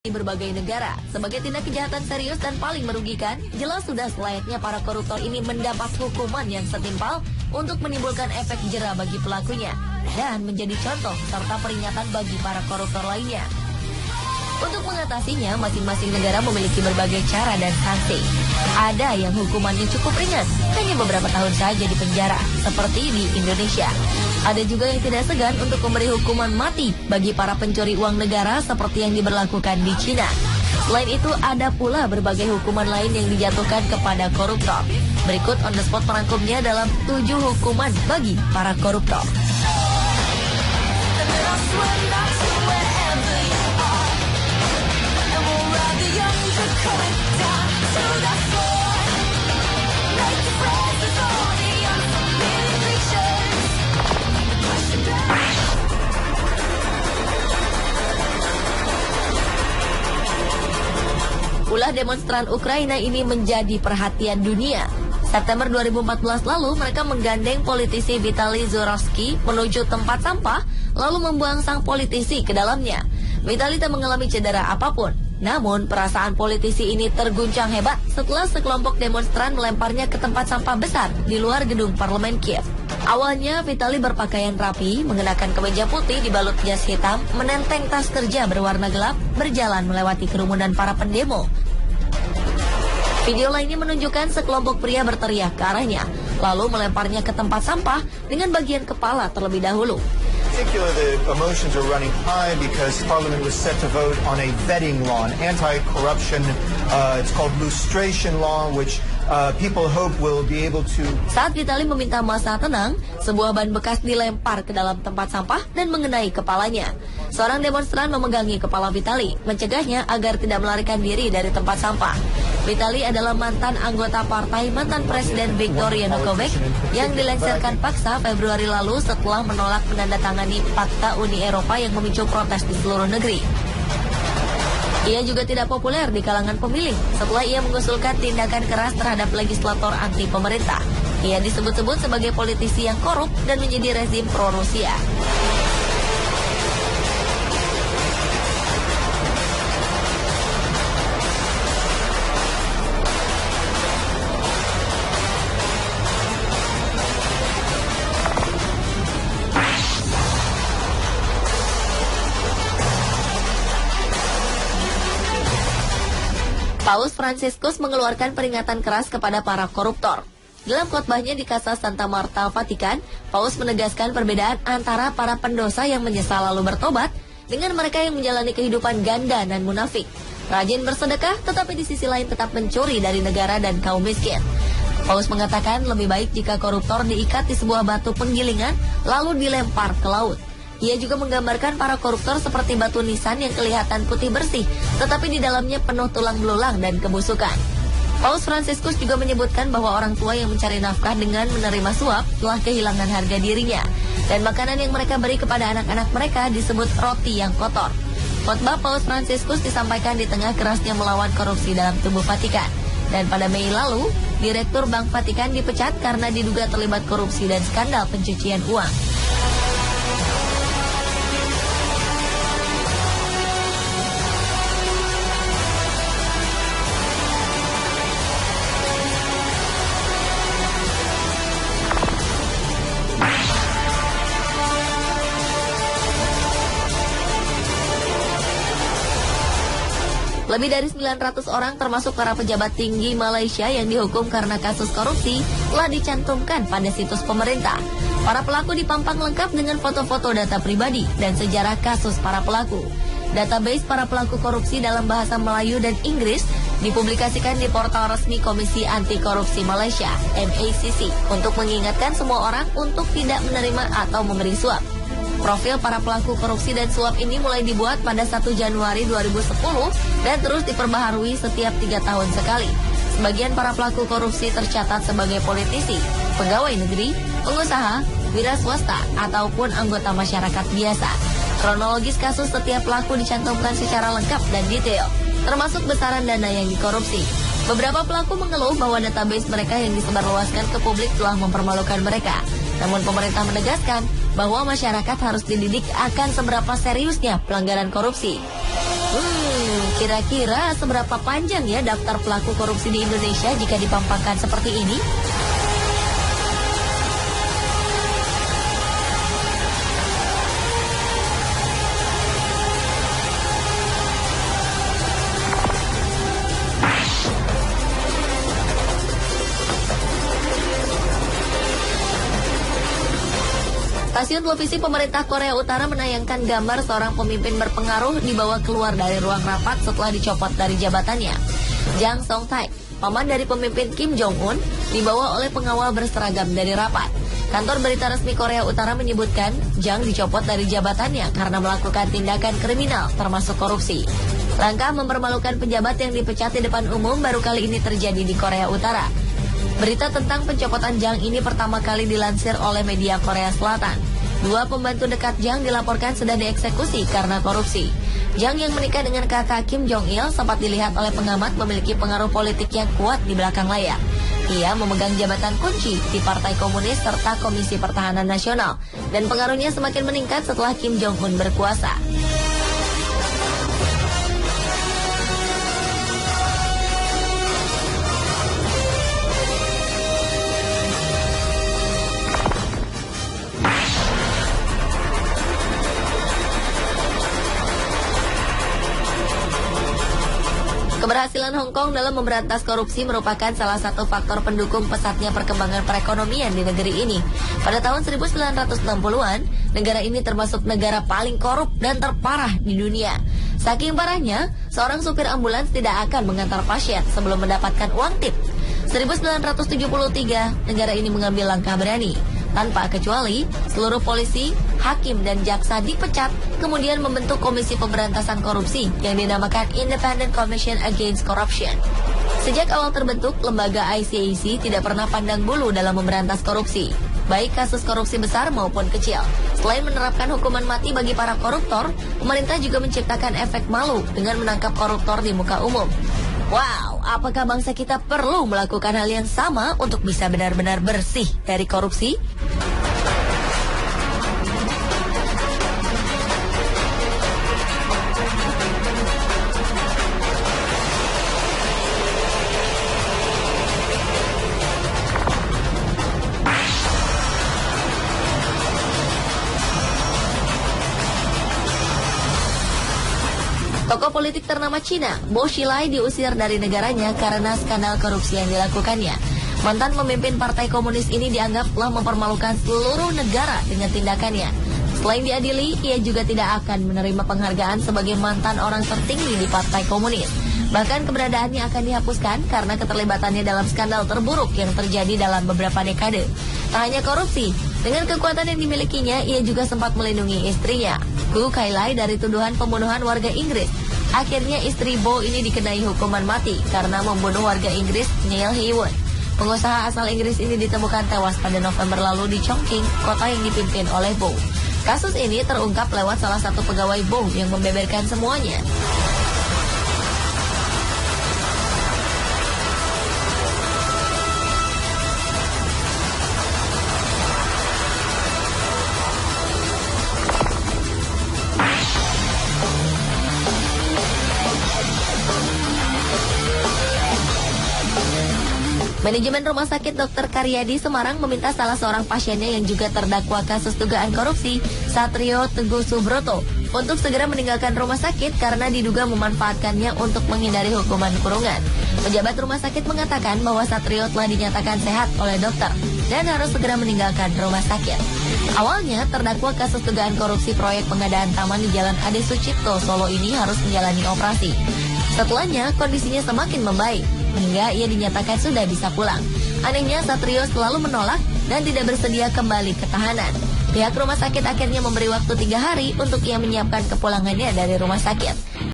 Di berbagai negara, sebagai tindak kejahatan serius dan paling merugikan, jelas sudah selayaknya para koruptor ini mendapat hukuman yang setimpal untuk menimbulkan efek jera bagi pelakunya dan menjadi contoh serta peringatan bagi para koruptor lainnya. Untuk mengatasinya, masing-masing negara memiliki berbagai cara dan sanksi. Ada yang hukumannya cukup ringan, hanya beberapa tahun saja di penjara, seperti di Indonesia. Ada juga yang tidak segan untuk memberi hukuman mati bagi para pencuri uang negara seperti yang diberlakukan di Cina. Selain itu, ada pula berbagai hukuman lain yang dijatuhkan kepada koruptor. Berikut on the spot merangkumnya dalam 7 hukuman bagi para koruptor. Ulah demonstran Ukraina ini menjadi perhatian dunia. September 2014 lalu, mereka menggandeng politisi Vitaly Zurovsky menuju tempat sampah, lalu membuang sang politisi ke dalamnya. Vitaly tak mengalami cedera apapun. Namun, perasaan politisi ini terguncang hebat setelah sekelompok demonstran melemparnya ke tempat sampah besar di luar gedung parlemen Kiev. Awalnya, Vitaly berpakaian rapi, mengenakan kemeja putih dibalut jas hitam, menenteng tas kerja berwarna gelap, berjalan melewati kerumunan para pendemo. Video lainnya menunjukkan sekelompok pria berteriak ke arahnya, lalu melemparnya ke tempat sampah dengan bagian kepala terlebih dahulu. The emotions are running high because Parliament was set to vote on a vetting law, an anti-corruption, it's called lustration law, which people hope will be able to... Saat Vitaly meminta massa tenang, sebuah ban bekas dilempar ke dalam tempat sampah dan mengenai kepalanya. Seorang demonstran memegangi kepala Vitaly, mencegahnya agar tidak melarikan diri dari tempat sampah. Vitaly adalah mantan anggota partai mantan Presiden Viktor Yanukovych yang dilengsarkan paksa Februari lalu setelah menolak menandatangani Fakta Uni Eropa yang memicu protes di seluruh negeri. Ia juga tidak populer di kalangan pemilih setelah ia mengusulkan tindakan keras terhadap legislator anti pemerintah. Ia disebut-sebut sebagai politisi yang korup dan menjadi rezim pro-Rusia. Paus Fransiskus mengeluarkan peringatan keras kepada para koruptor. Dalam khotbahnya di Casa Santa Marta, Vatikan, Paus menegaskan perbedaan antara para pendosa yang menyesal lalu bertobat dengan mereka yang menjalani kehidupan ganda dan munafik. Rajin bersedekah, tetapi di sisi lain tetap mencuri dari negara dan kaum miskin. Paus mengatakan lebih baik jika koruptor diikat di sebuah batu penggilingan lalu dilempar ke laut. Ia juga menggambarkan para koruptor seperti batu nisan yang kelihatan putih bersih, tetapi di dalamnya penuh tulang belulang dan kebusukan. Paus Fransiskus juga menyebutkan bahwa orang tua yang mencari nafkah dengan menerima suap telah kehilangan harga dirinya, dan makanan yang mereka beri kepada anak-anak mereka disebut roti yang kotor. Khotbah Paus Fransiskus disampaikan di tengah kerasnya melawan korupsi dalam tubuh Vatikan. Dan pada Mei lalu, Direktur Bank Vatikan dipecat karena diduga terlibat korupsi dan skandal pencucian uang. Lebih dari 900 orang termasuk para pejabat tinggi Malaysia yang dihukum karena kasus korupsi telah dicantumkan pada situs pemerintah. Para pelaku dipampang lengkap dengan foto-foto data pribadi dan sejarah kasus para pelaku. Database para pelaku korupsi dalam bahasa Melayu dan Inggris dipublikasikan di portal resmi Komisi Anti Korupsi Malaysia, MACC, untuk mengingatkan semua orang untuk tidak menerima atau memberi suap. Profil para pelaku korupsi dan suap ini mulai dibuat pada 1 Januari 2010 dan terus diperbaharui setiap 3 tahun sekali. Sebagian para pelaku korupsi tercatat sebagai politisi, pegawai negeri, pengusaha, wira swasta, ataupun anggota masyarakat biasa. Kronologis kasus setiap pelaku dicantumkan secara lengkap dan detail, termasuk besaran dana yang dikorupsi. Beberapa pelaku mengeluh bahwa database mereka yang disebarluaskan ke publik telah mempermalukan mereka. Namun pemerintah menegaskan bahwa masyarakat harus dididik akan seberapa seriusnya pelanggaran korupsi. Kira-kira seberapa panjang ya daftar pelaku korupsi di Indonesia jika dipampangkan seperti ini? Stasiun televisi pemerintah Korea Utara menayangkan gambar seorang pemimpin berpengaruh dibawa keluar dari ruang rapat setelah dicopot dari jabatannya. Jang Song-taek, paman dari pemimpin Kim Jong-un, dibawa oleh pengawal berseragam dari rapat. Kantor berita resmi Korea Utara menyebutkan Jang dicopot dari jabatannya karena melakukan tindakan kriminal termasuk korupsi. Langkah mempermalukan pejabat yang dipecat di depan umum baru kali ini terjadi di Korea Utara. Berita tentang pencopotan Jang ini pertama kali dilansir oleh media Korea Selatan. 2 pembantu dekat Jang dilaporkan sudah dieksekusi karena korupsi. Jang yang menikah dengan kakak Kim Jong-il sempat dilihat oleh pengamat memiliki pengaruh politik yang kuat di belakang layar. Ia memegang jabatan kunci di Partai Komunis serta Komisi Pertahanan Nasional, dan pengaruhnya semakin meningkat setelah Kim Jong-un berkuasa. Keberhasilan Hong Kong dalam memberantas korupsi merupakan salah satu faktor pendukung pesatnya perkembangan perekonomian di negeri ini. Pada tahun 1960-an, negara ini termasuk negara paling korup dan terparah di dunia. Saking parahnya, seorang supir ambulans tidak akan mengantar pasien sebelum mendapatkan uang tip. 1973, negara ini mengambil langkah berani. Tanpa kecuali, seluruh polisi, hakim, dan jaksa dipecat, kemudian membentuk Komisi Pemberantasan Korupsi yang dinamakan Independent Commission Against Corruption. Sejak awal terbentuk, lembaga ICAC tidak pernah pandang bulu dalam memberantas korupsi, baik kasus korupsi besar maupun kecil. Selain menerapkan hukuman mati bagi para koruptor, pemerintah juga menciptakan efek malu dengan menangkap koruptor di muka umum. Wow, apakah bangsa kita perlu melakukan hal yang sama untuk bisa benar-benar bersih dari korupsi? Tokoh politik ternama Cina, Bo Xilai, diusir dari negaranya karena skandal korupsi yang dilakukannya. Mantan pemimpin Partai Komunis ini dianggap telah mempermalukan seluruh negara dengan tindakannya. Selain diadili, ia juga tidak akan menerima penghargaan sebagai mantan orang tertinggi di Partai Komunis. Bahkan keberadaannya akan dihapuskan karena keterlibatannya dalam skandal terburuk yang terjadi dalam beberapa dekade. Tak hanya korupsi, dengan kekuatan yang dimilikinya, ia juga sempat melindungi istrinya, Gu Kailai, dari tuduhan pembunuhan warga Inggris. Akhirnya istri Bo ini dikenai hukuman mati karena membunuh warga Inggris Neil Heywood. Pengusaha asal Inggris ini ditemukan tewas pada November lalu di Chongqing, kota yang dipimpin oleh Bo. Kasus ini terungkap lewat salah satu pegawai Bo yang membeberkan semuanya. Manajemen Rumah Sakit Dr. Karyadi Semarang meminta salah seorang pasiennya yang juga terdakwa kasus dugaan korupsi, Satrio Teguh Subroto, untuk segera meninggalkan rumah sakit karena diduga memanfaatkannya untuk menghindari hukuman kurungan. Pejabat rumah sakit mengatakan bahwa Satrio telah dinyatakan sehat oleh dokter dan harus segera meninggalkan rumah sakit. Awalnya, terdakwa kasus dugaan korupsi proyek pengadaan taman di Jalan Ade Sucipto, Solo ini harus menjalani operasi. Setelahnya, kondisinya semakin membaik, hingga ia dinyatakan sudah bisa pulang. Anehnya, Satrio selalu menolak dan tidak bersedia kembali ke tahanan. Pihak rumah sakit akhirnya memberi waktu 3 hari untuk ia menyiapkan kepulangannya dari rumah sakit.